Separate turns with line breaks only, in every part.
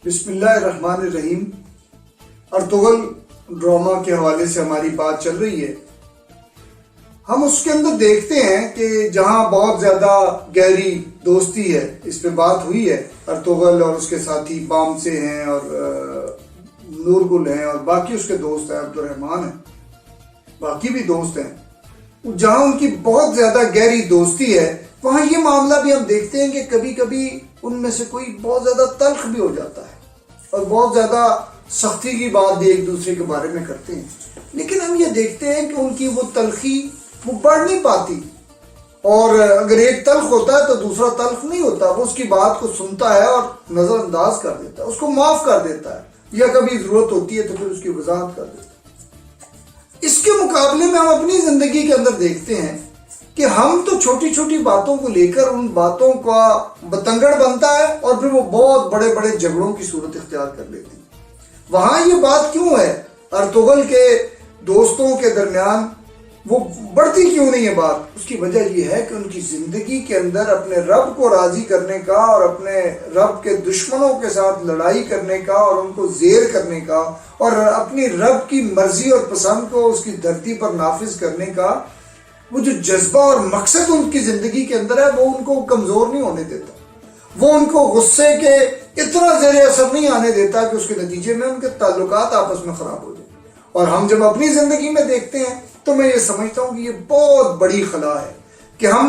بسم اللہ الرحمن الرحیم۔ ارطغرل ڈرامہ کے حوالے سے ہماری بات چل رہی ہے۔ ہم اس کے اندر دیکھتے ہیں کہ جہاں بہت زیادہ گہری دوستی ہے، اس پہ بات ہوئی ہے، ارطغرل اور اس کے ساتھی بام سے ہیں اور نور گل ہیں اور باقی اس کے دوست ہیں، عبدالرحمان ہیں، باقی بھی دوست ہیں، جہاں ان کی بہت زیادہ گہری دوستی ہے، وہاں یہ معاملہ بھی ہم دیکھتے ہیں کہ کبھی کبھی ان میں سے کوئی بہت زیادہ تلخ بھی ہو جاتا ہے اور بہت زیادہ سختی کی بات بھی ایک دوسرے کے بارے میں کرتے ہیں، لیکن ہم یہ دیکھتے ہیں کہ ان کی وہ تلخی وہ بڑھ نہیں پاتی، اور اگر ایک تلخ ہوتا ہے تو دوسرا تلخ نہیں ہوتا، وہ اس کی بات کو سنتا ہے اور نظر انداز کر دیتا ہے، اس کو معاف کر دیتا ہے، یا کبھی ضرورت ہوتی ہے تو پھر اس کی وضاحت کر دیتا ہے۔ اس کے مقابلے میں ہم اپنی زندگی کے اندر دیکھتے ہیں کہ ہم تو چھوٹی چھوٹی باتوں کو لے کر ان باتوں کا بتنگڑ بنتا ہے اور پھر وہ بہت بڑے بڑے جھگڑوں کی صورت اختیار کر لیتے ہیں۔ وہاں یہ بات کیوں ہے؟ ارطغرل کے دوستوں کے درمیان وہ بڑھتی کیوں نہیں ہے بات؟ اس کی وجہ یہ ہے کہ ان کی زندگی کے اندر اپنے رب کو راضی کرنے کا اور اپنے رب کے دشمنوں کے ساتھ لڑائی کرنے کا اور ان کو زیر کرنے کا اور اپنی رب کی مرضی اور پسند کو اس کی دھرتی پر نافذ کرنے کا وہ جو جذبہ اور مقصد ان کی زندگی کے اندر ہے، وہ ان کو کمزور نہیں ہونے دیتا، وہ ان کو غصے کے اتنا زیر اثر نہیں آنے دیتا کہ اس کے نتیجے میں ان کے تعلقات آپس میں خراب ہو جائیں۔ اور ہم جب اپنی زندگی میں دیکھتے ہیں تو میں یہ سمجھتا ہوں کہ یہ بہت بڑی خلا ہے کہ ہم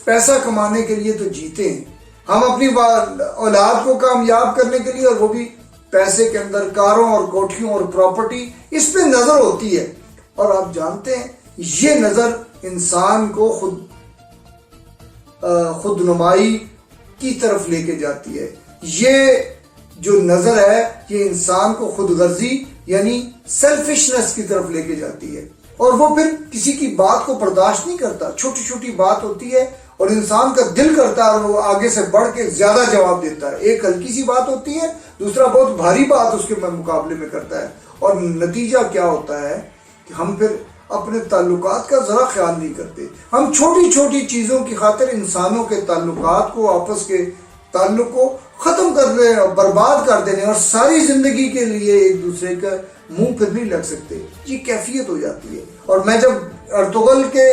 پیسہ کمانے کے لیے تو جیتے ہیں، ہم اپنی اولاد کو کامیاب کرنے کے لیے، اور وہ بھی پیسے کے اندر کاروں اور کوٹھیوں اور پراپرٹی، اس پہ نظر ہوتی ہے، اور آپ جانتے ہیں یہ نظر انسان کو خود نمائی کی طرف لے کے جاتی ہے۔ یہ جو نظر ہے یہ انسان کو خود غرضی یعنی سیلفشنس کی طرف لے کے جاتی ہے، اور وہ پھر کسی کی بات کو برداشت نہیں کرتا۔ چھوٹی چھوٹی بات ہوتی ہے اور انسان کا دل کرتا ہے اور وہ آگے سے بڑھ کے زیادہ جواب دیتا ہے۔ ایک ہلکی سی بات ہوتی ہے، دوسرا بہت بھاری بات اس کے مقابلے میں کرتا ہے، اور نتیجہ کیا ہوتا ہے کہ ہم پھر اپنے تعلقات کا ذرا خیال نہیں کرتے۔ ہم چھوٹی چھوٹی چیزوں کی خاطر انسانوں کے تعلقات کو، آپس کے تعلق کو ختم کر دیں اور برباد کر دینے، اور ساری زندگی کے لیے ایک دوسرے کا منہ پھر نہیں لگ سکتے، یہ کیفیت ہو جاتی ہے۔ اور میں جب ارطغرل کے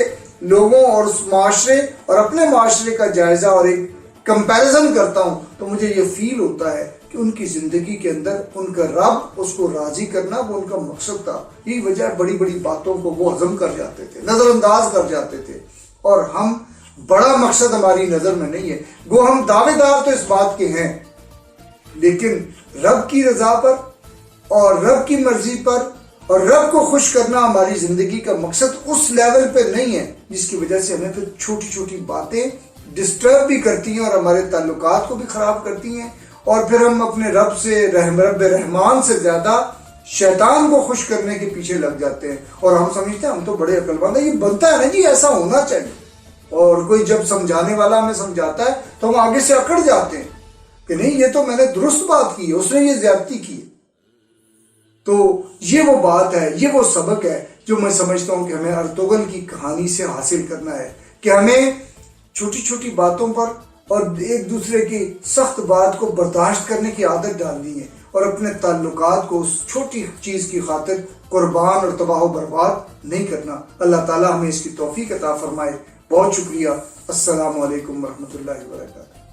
لوگوں اور اس معاشرے اور اپنے معاشرے کا جائزہ اور ایک کمپیریزن کرتا ہوں تو مجھے یہ فیل ہوتا ہے کہ ان کی زندگی کے اندر ان کا رب، اس کو راضی کرنا، وہ ان کا مقصد تھا۔ یہی وجہ بڑی بڑی باتوں کو وہ ہضم کر جاتے تھے، نظر انداز کر جاتے تھے، اور ہم بڑا مقصد ہماری نظر میں نہیں ہے۔ گو ہم دعوے دار تو اس بات کے ہیں، لیکن رب کی رضا پر اور رب کی مرضی پر اور رب کو خوش کرنا ہماری زندگی کا مقصد اس لیول پہ نہیں ہے، جس کی وجہ سے ہمیں پھر چھوٹی چھوٹی باتیں ڈسٹرب بھی کرتی ہیں اور ہمارے تعلقات کو بھی خراب کرتی ہیں، اور پھر ہم اپنے رب سے، رب رحمان سے زیادہ شیطان کو خوش کرنے کے پیچھے لگ جاتے ہیں، اور ہم سمجھتے ہیں ہم تو بڑے عقل مند ہیں، یہ بنتا ہے نا جی، ایسا ہونا چاہیے، اور کوئی جب سمجھانے والا ہمیں سمجھاتا ہے تو ہم آگے سے اکڑ جاتے ہیں کہ نہیں، یہ تو میں نے درست بات کی ہے، اس نے یہ زیادتی کی ہے۔ تو یہ وہ بات ہے، یہ وہ سبق ہے جو میں سمجھتا ہوں کہ ہمیں ارطغرل کی کہانی سے حاصل کرنا ہے، کہ ہمیں چھوٹی چھوٹی باتوں پر اور ایک دوسرے کی سخت بات کو برداشت کرنے کی عادت ڈالنی ہے، اور اپنے تعلقات کو اس چھوٹی چیز کی خاطر قربان اور تباہ و برباد نہیں کرنا۔ اللہ تعالیٰ ہمیں اس کی توفیق عطا فرمائے۔ بہت شکریہ۔ السلام علیکم ورحمۃ اللہ وبرکاتہ۔